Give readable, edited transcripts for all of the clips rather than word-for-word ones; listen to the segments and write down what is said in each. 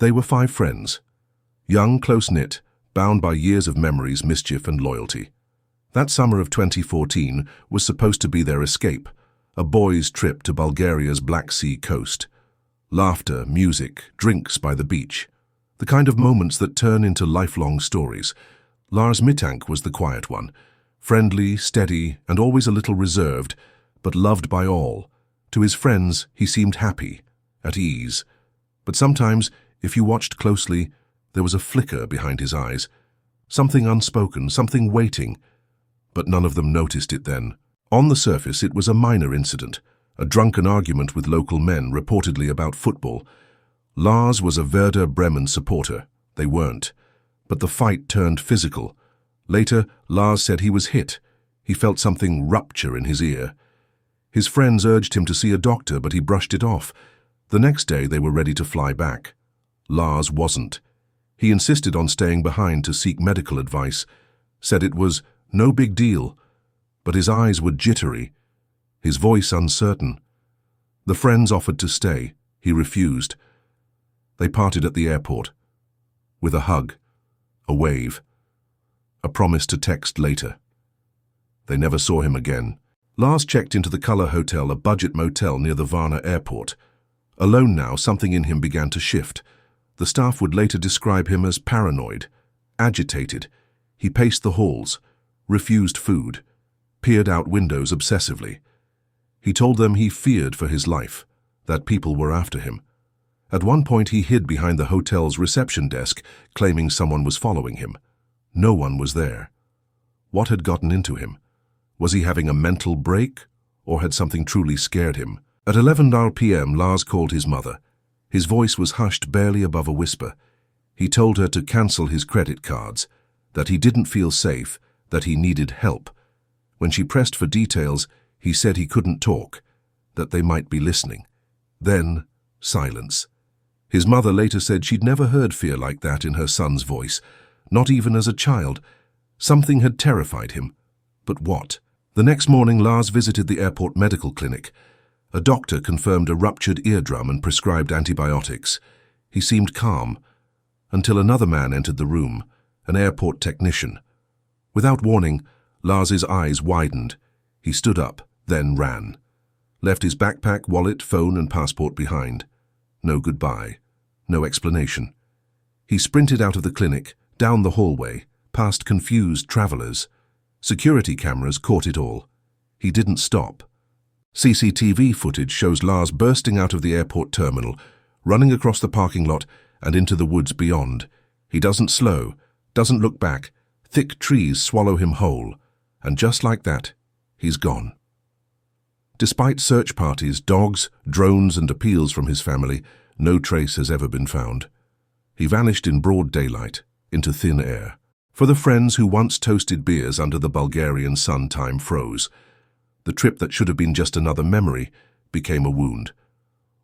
They were 5 friends. Young, close-knit, bound by years of memories, mischief and loyalty. That summer of 2014 was supposed to be their escape, a boys' trip to Bulgaria's Black Sea coast. Laughter, music, drinks by the beach. The kind of moments that turn into lifelong stories. Lars Mittank was the quiet one. Friendly, steady, and always a little reserved, but loved by all. To his friends, he seemed happy, at ease. But sometimes, if you watched closely, there was a flicker behind his eyes. Something unspoken, something waiting. But none of them noticed it then. On the surface, it was a minor incident, a drunken argument with local men, reportedly about football. Lars was a Werder Bremen supporter. They weren't. But the fight turned physical. Later, Lars said he was hit. He felt something rupture in his ear. His friends urged him to see a doctor, but he brushed it off. The next day, they were ready to fly back. Lars wasn't. He insisted on staying behind to seek medical advice, said it was no big deal, but his eyes were jittery, his voice uncertain. The friends offered to stay. He refused. They parted at the airport, with a hug, a wave, a promise to text later. They never saw him again. Lars checked into the Color Hotel, a budget motel near the Varna airport. Alone now, something in him began to shift. The staff would later describe him as paranoid, agitated. He paced the halls, refused food, peered out windows obsessively. He told them he feared for his life, that people were after him. At one point he hid behind the hotel's reception desk, claiming someone was following him. No one was there. What had gotten into him? Was he having a mental break, or had something truly scared him? At 11 p.m. Lars called his mother. His voice was hushed barely above a whisper. He told her to cancel his credit cards, that he didn't feel safe, that he needed help. When she pressed for details, he said he couldn't talk, that they might be listening. Then, silence. His mother later said she'd never heard fear like that in her son's voice, not even as a child. Something had terrified him. But what? The next morning, Lars visited the airport medical clinic. A doctor confirmed a ruptured eardrum and prescribed antibiotics. He seemed calm, until another man entered the room, an airport technician. Without warning, Lars's eyes widened. He stood up, then ran. Left his backpack, wallet, phone and passport behind. No goodbye. No explanation. He sprinted out of the clinic, down the hallway, past confused travelers. Security cameras caught it all. He didn't stop. CCTV footage shows Lars bursting out of the airport terminal, running across the parking lot and into the woods beyond. He doesn't slow, doesn't look back. Thick trees swallow him whole. And just like that, he's gone. Despite search parties, dogs, drones and appeals from his family, no trace has ever been found. He vanished in broad daylight, into thin air. For the friends who once toasted beers under the Bulgarian sun, time froze. The trip that should have been just another memory became a wound.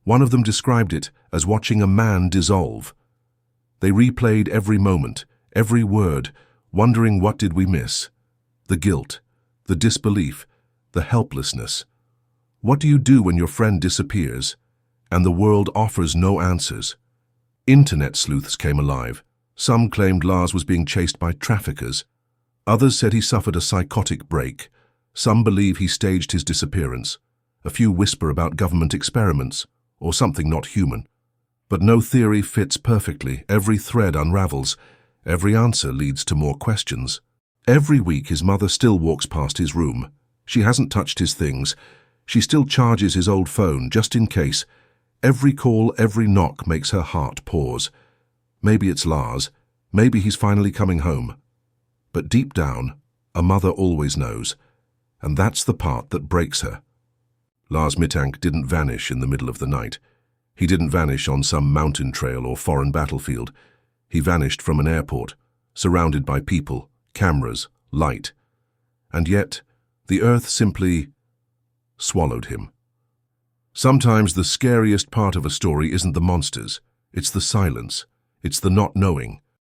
One of them described it as watching a man dissolve. They replayed every moment, every word, wondering what did we miss? The guilt, the disbelief, the helplessness. What do you do when your friend disappears and the world offers no answers? Internet sleuths came alive. Some claimed Lars was being chased by traffickers. Others said he suffered a psychotic break. Some believe he staged his disappearance. A few whisper about government experiments or something not human. But no theory fits perfectly. Every thread unravels. Every answer leads to more questions. Every week his mother still walks past his room. She hasn't touched his things. She still charges his old phone just in case. Every call, every knock makes her heart pause. Maybe it's Lars. Maybe he's finally coming home. But deep down, a mother always knows. And that's the part that breaks her. Lars Mittank didn't vanish in the middle of the night. He didn't vanish on some mountain trail or foreign battlefield. He vanished from an airport, surrounded by people, cameras, light. And yet, the earth simply swallowed him. Sometimes the scariest part of a story isn't the monsters, it's the silence, it's the not knowing.